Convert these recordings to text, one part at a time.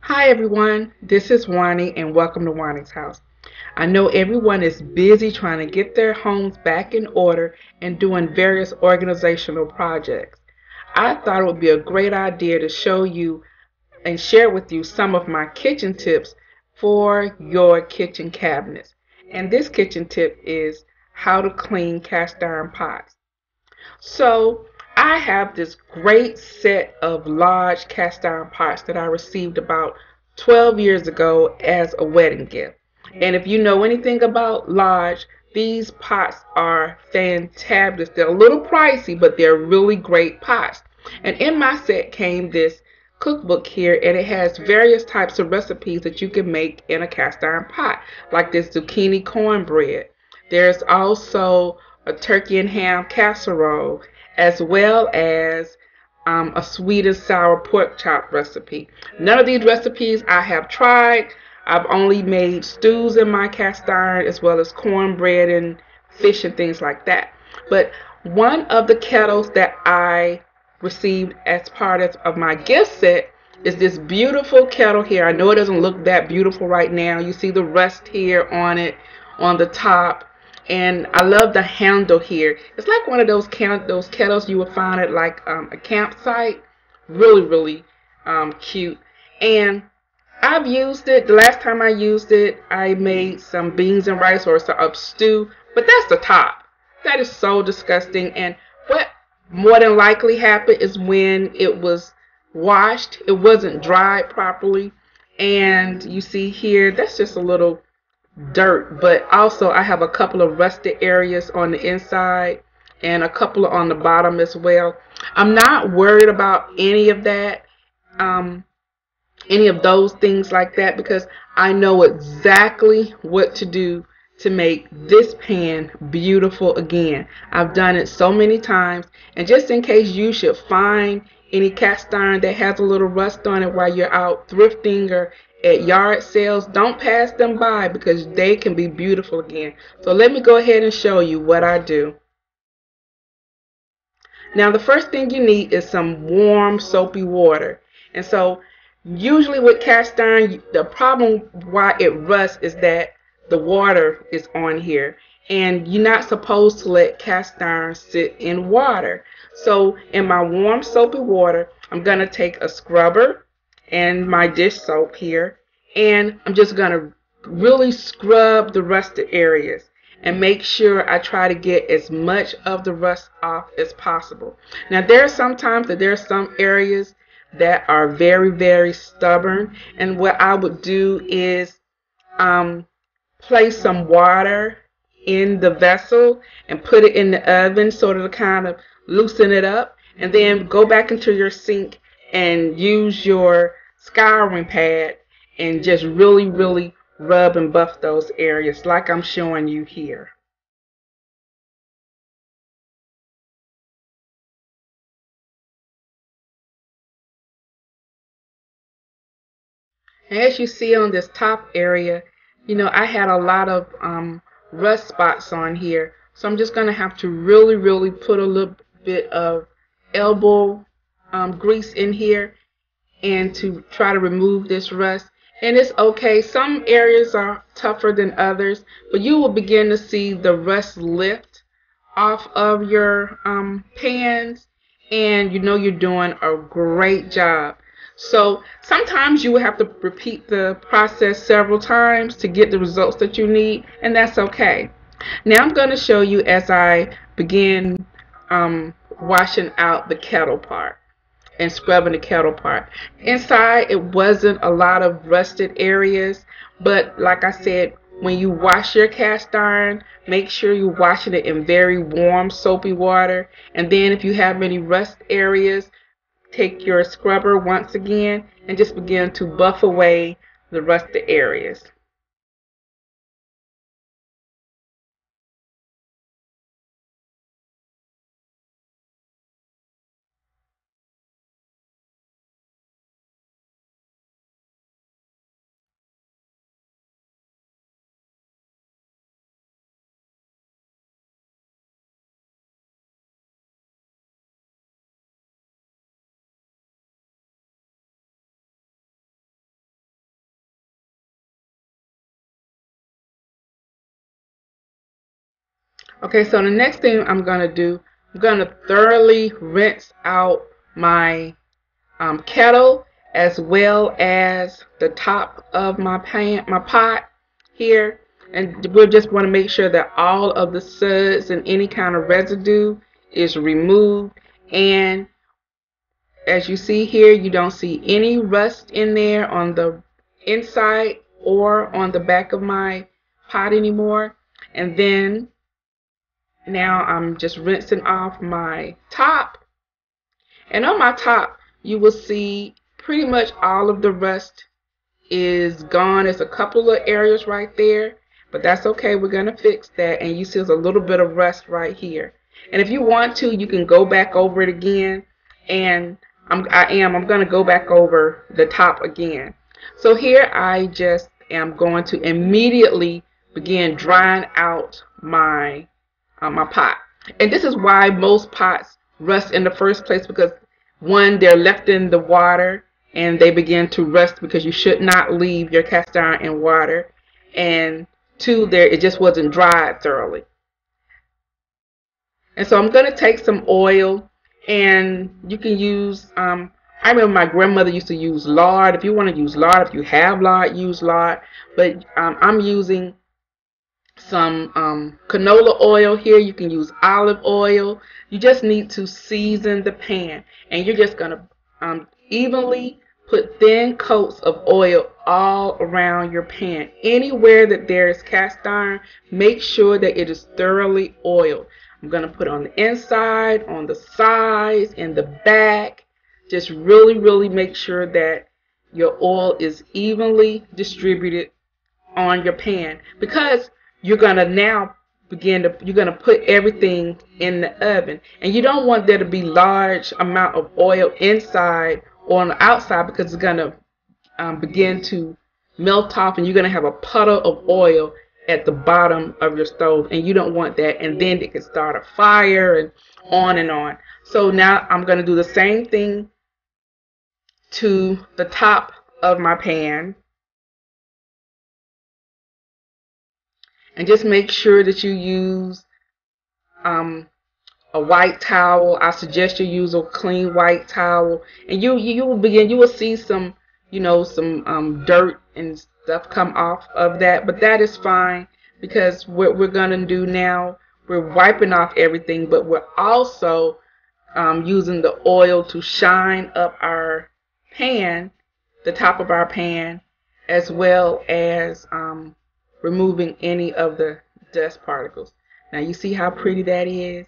Hi everyone, this is Juani and welcome to Juani's house. I know everyone is busy trying to get their homes back in order and doing various organizational projects. I thought it would be a great idea to show you and share with you some of my kitchen tips for your kitchen cabinets. And this kitchen tip is how to clean cast iron pots. So I have this great set of large cast iron pots that I received about 12 years ago as a wedding gift. And if you know anything about large, these pots are fantabulous. They're a little pricey, but they're really great pots. And in my set came this cookbook here, and it has various types of recipes that you can make in a cast iron pot, like this zucchini cornbread. There's also a turkey and ham casserole, as well as a sweet and sour pork chop recipe. None of these recipes I have tried. I've only made stews in my cast iron, as well as cornbread and fish and things like that. But one of the kettles that I received as part of my gift set is this beautiful kettle here. I know it doesn't look that beautiful right now. You see the rust here on it on the top, and I love the handle here. It's like one of those kettles you would find at like a campsite. Really cute. And I've used it. The last time I used it, I made some beans and rice or some stew, but that's the top. That is so disgusting. And what more than likely happened is when it was washed, it wasn't dried properly. And you see here, that's just a little dirt, but also I have a couple of rusted areas on the inside and a couple on the bottom as well. I'm not worried about any of that, um, any of those things like that, because I know exactly what to do to make this pan beautiful again. I've done it so many times, and just in case you should find any cast iron that has a little rust on it while you're out thrifting or at yard sales, don't pass them by because they can be beautiful again. So let me go ahead and show you what I do. Now the first thing you need is some warm soapy water. And so usually with cast iron, the problem why it rusts is that the water is on here. And you're not supposed to let cast iron sit in water. So in my warm soapy water, I'm going to take a scrubber and my dish soap here. And I'm just going to really scrub the rusted areas and make sure I try to get as much of the rust off as possible. Now there are sometimes that there are some areas that are very stubborn, and what I would do is um, place some water in the vessel and put it in the oven so to kind of loosen it up, and then go back into your sink and use your scouring pad and just really rub and buff those areas like I'm showing you here. And as you see on this top area, I had a lot of rust spots on here. So I'm just going to have to really put a little bit of elbow grease in here and to try to remove this rust. And it's okay. Some areas are tougher than others, but you will begin to see the rust lift off of your pans, and you know you're doing a great job. So sometimes you will have to repeat the process several times to get the results that you need, and that's okay. Now I'm going to show you as I begin washing out the kettle part and scrubbing the kettle part. Inside, it wasn't a lot of rusted areas, but like I said, when you wash your cast iron, make sure you're washing it in very warm, soapy water. And then if you have any rust areas, take your scrubber once again and just begin to buff away the rusted areas. Okay, so the next thing I'm going to do, I'm going to thoroughly rinse out my kettle, as well as the top of my pot here. And we'll just want to make sure that all of the suds and any kind of residue is removed. And as you see here, you don't see any rust in there on the inside or on the back of my pot anymore. And then now I'm just rinsing off my top. And on my top, you will see pretty much all of the rust is gone. There's a couple of areas right there, but that's okay. We're going to fix that. And you see there's a little bit of rust right here. And if you want to, you can go back over it again. And I'm going to go back over the top again. So here I just am going to immediately begin drying out my pot. And this is why most pots rust in the first place, because one, they're left in the water and they begin to rust because you should not leave your cast iron in water. And two, there it just wasn't dried thoroughly. And so I'm going to take some oil, and you can use, I remember my grandmother used to use lard. If you want to use lard, if you have lard, use lard. But I'm using some canola oil here. You can use olive oil. You just need to season the pan, and you're just going to evenly put thin coats of oil all around your pan. Anywhere that there is cast iron, make sure that it is thoroughly oiled. I'm going to put on the inside, on the sides, in the back. Just really make sure that your oil is evenly distributed on your pan, because you're going to now you're going to put everything in the oven, and you don't want there to be large amount of oil inside or on the outside, because it's going to begin to melt off, and you're going to have a puddle of oil at the bottom of your stove, and you don't want that, and then it can start a fire and on and on. So now I'm going to do the same thing to the top of my pan. And just make sure that you use a white towel. I suggest you use a clean white towel, and you will see some some dirt and stuff come off of that, but that is fine, because what we're gonna do now, we're wiping off everything, but we're also using the oil to shine up our pan, the top of our pan, as well as removing any of the dust particles. Now you see how pretty that is?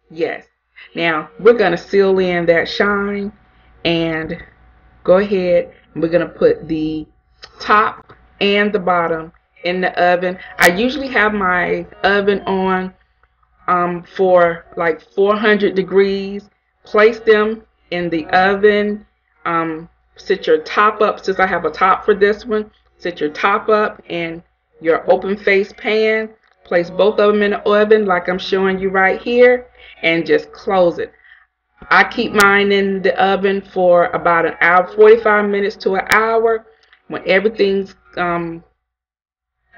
Yes. Now we're going to seal in that shine, and go ahead and we're going to put the top and the bottom in the oven. I usually have my oven on for like 400 degrees. Place them in the oven. Sit your top up, since I have a top for this one. Sit your top up in your open face pan. Place both of them in the oven like I'm showing you right here, and just close it. I keep mine in the oven for about an hour, 45 minutes to an hour. When everything's at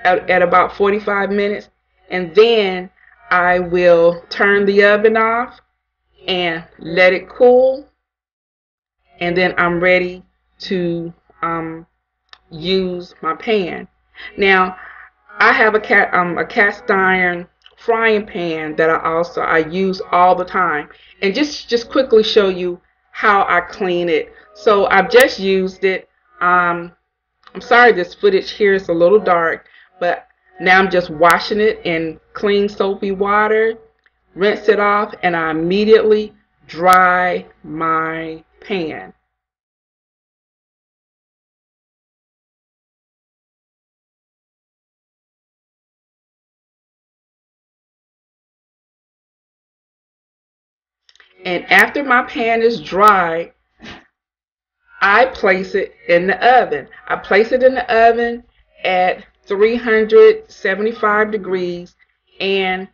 about 45 minutes, and then I will turn the oven off and let it cool, and then I'm ready to use my pan. Now I have a cast iron frying pan that I use all the time, and just quickly show you how I clean it. So I've just used it. I'm sorry this footage here is a little dark, but now I'm just washing it in clean soapy water, rinse it off, and I immediately dry my pan. And after my pan is dry, I place it in the oven. I place it in the oven at 375 degrees, and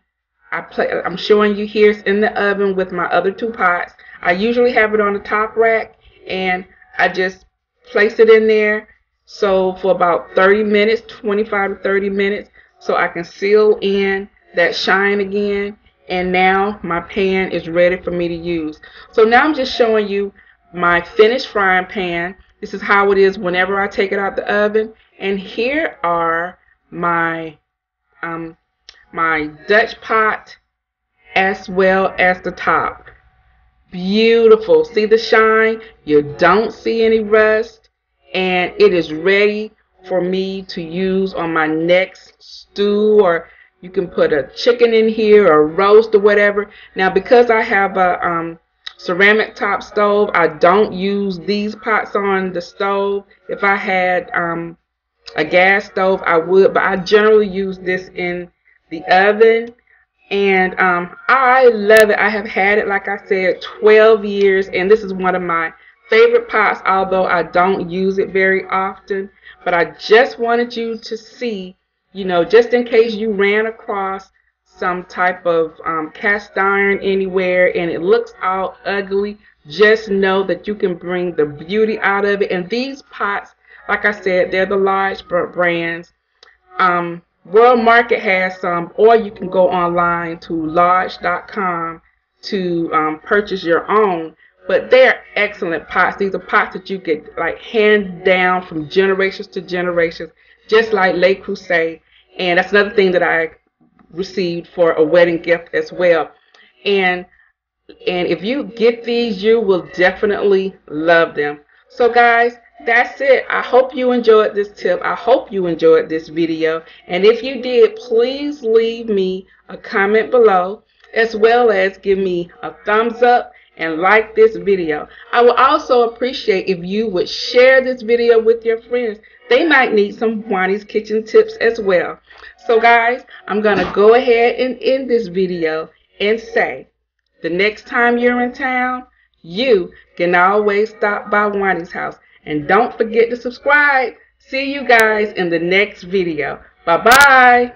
I'm showing you here it's in the oven with my other two pots. I usually have it on the top rack, and I just place it in there, so for about 30 minutes, 25 to 30 minutes, so I can seal in that shine again. And now my pan is ready for me to use. So now I'm just showing you my finished frying pan. This is how it is whenever I take it out the oven. And here are my um, my Dutch pot as well as the top. Beautiful. See the shine? You don't see any rust. And it is ready for me to use on my next stew, or you can put a chicken in here or roast or whatever. Now because I have a ceramic top stove, I don't use these pots on the stove. If I had a gas stove, I would, but I generally use this in the oven. And I love it. I have had it, like I said, 12 years, and this is one of my favorite pots, although I don't use it very often. But I just wanted you to see, just in case you ran across some type of cast iron anywhere and it looks all ugly, just know that you can bring the beauty out of it. And these pots, like I said, they're the large brands. World Market has some, or you can go online to large.com to purchase your own. But they're excellent pots. These are pots that you get like hand down from generations to generations, just like Le Creuset. And that's another thing that I received for a wedding gift as well. And if you get these, you will definitely love them. So guys, that's it. I hope you enjoyed this tip. I hope you enjoyed this video. And if you did, please leave me a comment below, as well as give me a thumbs up and like this video. I would also appreciate if you would share this video with your friends. They might need some Juani's kitchen tips as well. So guys, I'm going to go ahead and end this video and say, the next time you're in town, you can always stop by Juani's house. And don't forget to subscribe. See you guys in the next video. Bye-bye.